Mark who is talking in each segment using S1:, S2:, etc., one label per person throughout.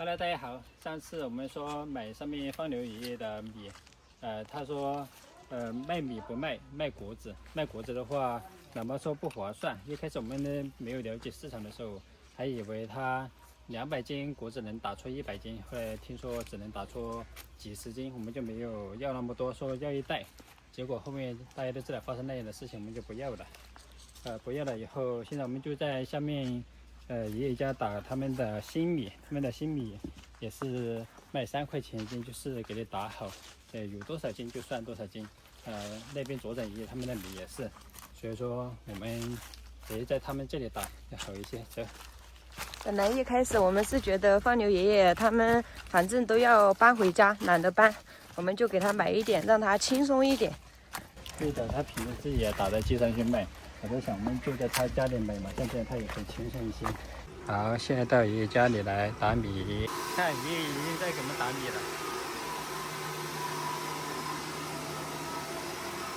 S1: Hello， 大家好。上次我们说买上面放牛爷爷的米，他说，卖米不卖，卖果子。卖果子的话，老妈说不划算。一开始我们呢没有了解市场的时候，还以为他200斤果子能打出100斤，后来听说只能打出几十斤，我们就没有要那么多，说要1袋。结果后面大家都知道发生那样的事情，我们就不要了。不要了以后，现在我们就在下面。爷爷家打他们的新米，他们的新米也是卖3块钱一斤，就是给你打好，有多少斤就算多少斤。那边左转爷爷他们的米也是，所以说我们爷爷在他们这里打要好一些。走。
S2: 本来一开始我们是觉得放牛爷爷他们反正都要搬回家，懒得搬，我们就给他买一点，让他轻松一点。
S1: 对的，他平时自己也打在街上去卖。我在想，我们就在他家里买嘛，这样他也会轻松一些。好，现在到爷爷家里来打米，看爷爷已经在给我们打米了。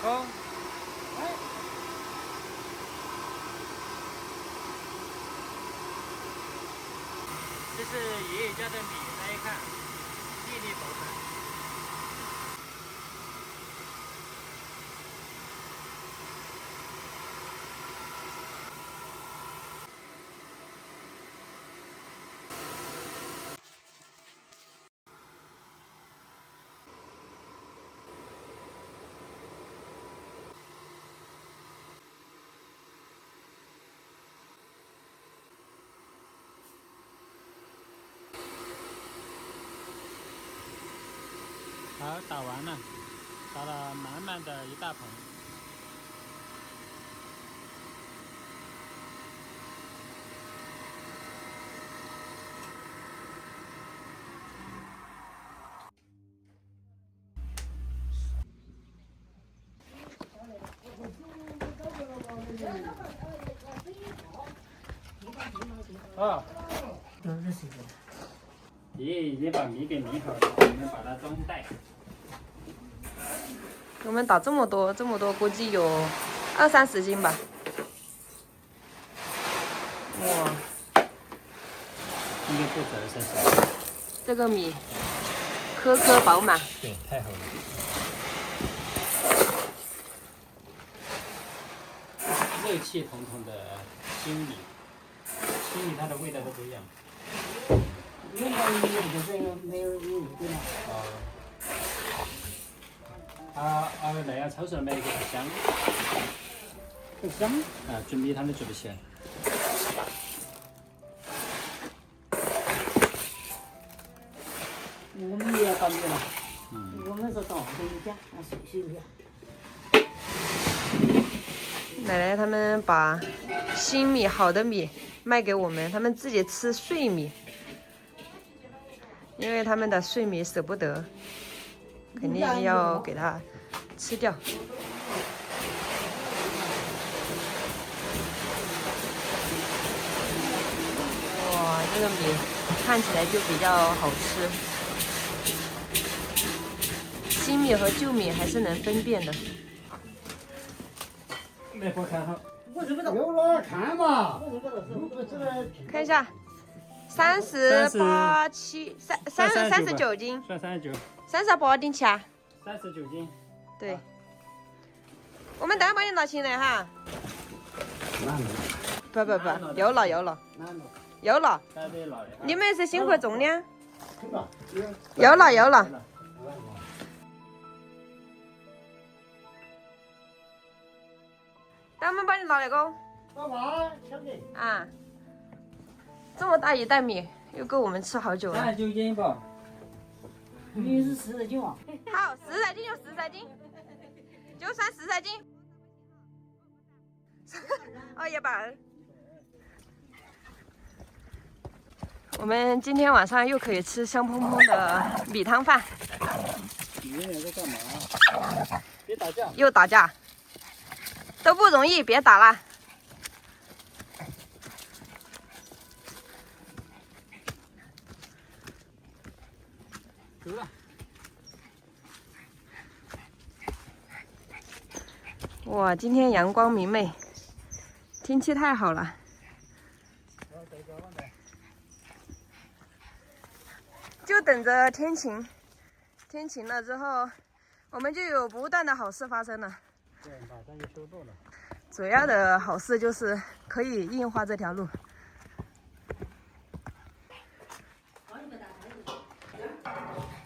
S1: 哦，这是爷爷家的米，大家看，粒粒薄的。好，打完了，打了满满的一大盆。哦，爷爷已经把米给拧好了，我们把它装袋。
S2: 我们打这么多，估计有20-30斤吧。哇，
S1: 应该不止20-30斤。
S2: 这个米颗颗饱满。
S1: 对，太好了。热气腾腾的新米，新米它的味道都不一样。
S3: 原来就是没有米的
S1: 来呀，超市买一个香，
S3: 不香。
S1: 煮米汤都煮不起来。
S3: 我们也要搞米了，我们是到回家随便。
S2: 奶奶他们把新米好的米卖给我们，他们自己吃碎米，因为他们的碎米舍不得，肯定要给它吃掉。哇，这个米看起来就比较好吃，新米和旧米还是能分辨的。
S1: 那会看好。
S3: 有了看嘛，
S2: 看一下，38、39斤，
S1: 算39。
S2: 38.7啊。
S1: 39斤。
S2: 对。我们待会帮你拿钱来哈。不，有了。有了。你们是辛苦重量。有了。咱们帮你拿那个。
S3: 干嘛，小姐？
S2: 啊，这么大一袋米，又够我们吃好久了。
S1: 39斤吧。
S3: 你是40斤啊？
S2: 好，40斤就40斤，就算40斤。280。我们今天晚上又可以吃香喷喷的米汤饭。
S1: 你俩在干嘛？别打架。
S2: 又打架。都不容易，别打了。
S1: 走了。
S2: 哇，今天阳光明媚，天气太好了。等着天晴，天晴了之后，我们就有不断的好事发生了。
S1: 对，马上就修路了。
S2: 主要的好事就是可以硬化这条路。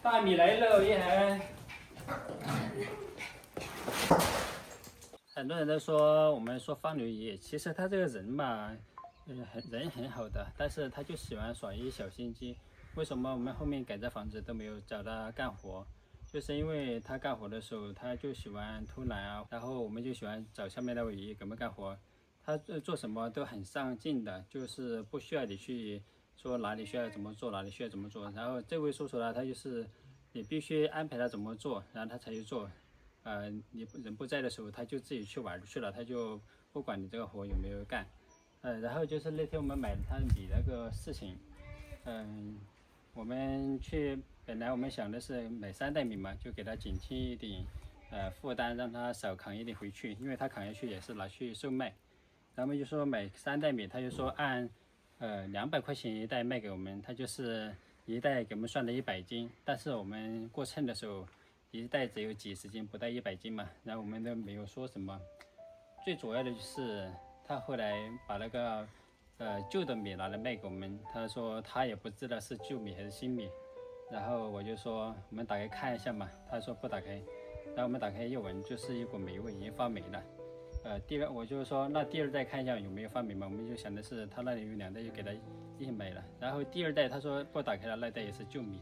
S1: 大米来了，一涵。很多人都说我们说方刘爷爷，其实他这个人嘛，人很好的，但是他就喜欢耍一些小心机。为什么我们后面改造房子都没有找他干活？就是因为他干活的时候，他就喜欢偷懒啊，然后我们就喜欢找下面那位爷爷给我们干活。他做什么都很上进的，就是不需要你去说哪里需要怎么做，哪里需要怎么做。然后这位叔叔呢，他就是你必须安排他怎么做，然后他才去做。你人不在的时候，他就自己去玩去了，他就不管你这个活有没有干。然后就是那天我们买他米那个事情，我们本来我们想的是买3袋米嘛，就给他减轻一点负担，让他少扛一点回去，因为他扛下去也是拿去售卖。然后我们就说买3袋米，他就说按200块钱一袋卖给我们，他就是一袋给我们算了100斤，但是我们过称的时候，一袋只有几十斤，不到100斤嘛，然后我们都没有说什么。最主要的就是他后来把那个旧的米拿来卖给我们，他说他也不知道是旧米还是新米，然后我就说我们打开看一下嘛，他说不打开，然后我们打开一闻，就是一股霉味，已经发霉了。我就说那第2袋看一下有没有发霉嘛，我们就想的是他那里有2袋，就给他一起买了。然后第2袋他说不打开了，那袋也是旧米。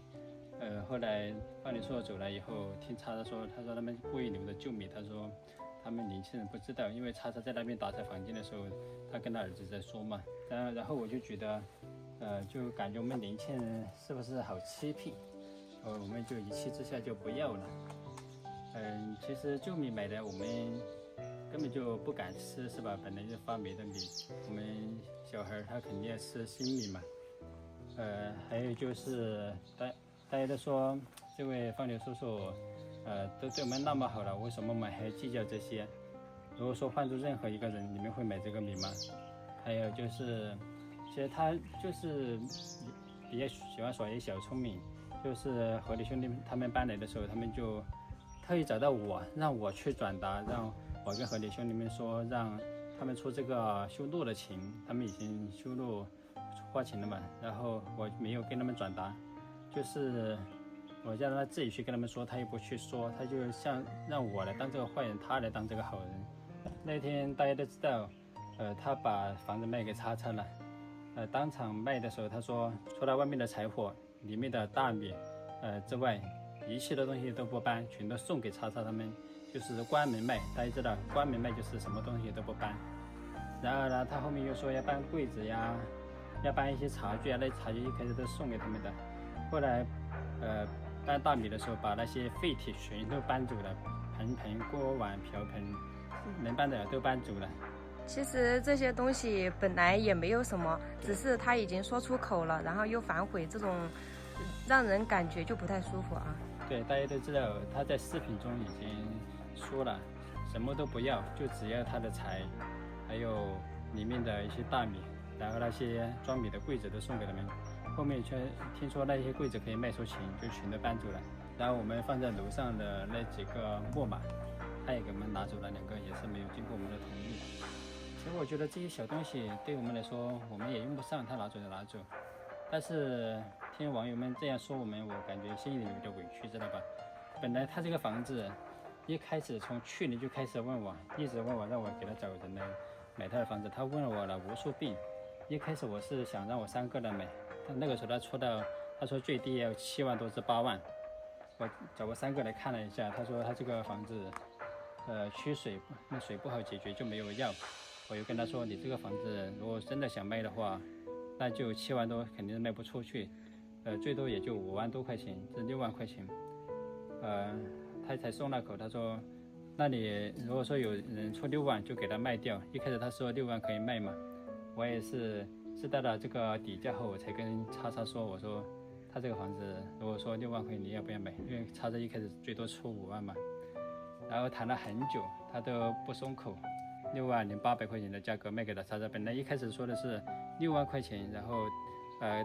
S1: 后来方林叔走了以后，听叉叉说，他说他们故意留的旧米，他说他们年轻人不知道，因为叉叉在那边打扫房间的时候，他跟他儿子在说嘛。然后我就觉得，就感觉我们年轻人是不是好欺骗？我们就一气之下就不要了。其实旧米买的我们根本就不敢吃，是吧？本来就发霉的米，我们小孩他肯定要吃新米嘛。还有就是大家都说这位方刘叔叔，都对我们那么好了，为什么我们还计较这些？如果说换做任何一个人，你们会买这个米吗？还有就是，其实他就是比较喜欢耍一些小聪明，就是和李兄弟他们搬来的时候，他们就特意找到我，让我去转达，让我跟何李兄弟们说，让他们出这个修路的钱，他们已经修路花钱了嘛，然后我没有跟他们转达。就是我叫他自己去跟他们说，他又不去说，他就像让我来当这个坏人，他来当这个好人。那天大家都知道，他把房子卖给叉叉了，当场卖的时候他说，除了外面的柴火、里面的大米，之外，一切的东西都不搬，全都送给叉叉他们，就是关门卖。大家知道，关门卖就是什么东西都不搬。然后呢，他后面又说要搬柜子呀，要搬一些茶具啊，那茶具一开始都送给他们的。后来，搬大米的时候，把那些废铁全都搬走了，盆锅碗瓢盆，能搬的都搬走了。
S2: 其实这些东西本来也没有什么，只是他已经说出口了，然后又反悔，这种让人感觉就不太舒服啊。
S1: 对，大家都知道他在视频中已经说了，什么都不要，就只要他的柴，还有里面的一些大米，然后那些装米的柜子都送给他们。后面却听说那些柜子可以卖出钱，就全都搬走了。然后我们放在楼上的那几个木马，他也给我们拿走了2个，也是没有经过我们的同意。其实我觉得这些小东西对我们来说，我们也用不上，他拿走就拿走。但是听网友们这样说我们，我感觉心里有点委屈，知道吧？本来他这个房子一开始从去年就开始问我，一直问我让我给他找人来买他的房子，他问了我了无数遍。一开始我是想让我3个人买。那个时候他说最低要7万多至8万，我找过3个来看了一下，他说他这个房子，缺水，那水不好解决就没有要。我又跟他说，你这个房子如果真的想卖的话，那就7万多肯定是卖不出去，最多也就5万多块钱至6万块钱，他才松了口，他说，那你如果说有人出6万就给他卖掉。一开始他说6万可以卖嘛，我也是。知道了这个底价后，我才跟叉叉说，我说他这个房子如果说6万块你要不要买？因为叉叉一开始最多出5万嘛，然后谈了很久，他都不松口，6万0800块钱的价格卖给了叉叉。本来一开始说的是6万块钱，然后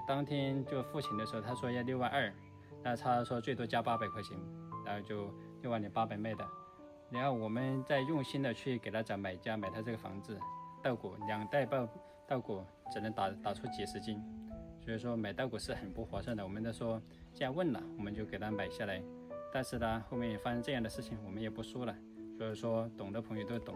S1: 当天就付钱的时候他说要6万2，那他说最多加800块钱，然后就6万点800卖的。然后我们再用心的去给他找买家买他这个房子，稻谷2袋稻谷只能打出几十斤，所以说买稻谷是很不划算的。我们都说既然问了，我们就给他买下来。但是呢，后面也发生这样的事情，我们也不说了。所以说懂的朋友都懂。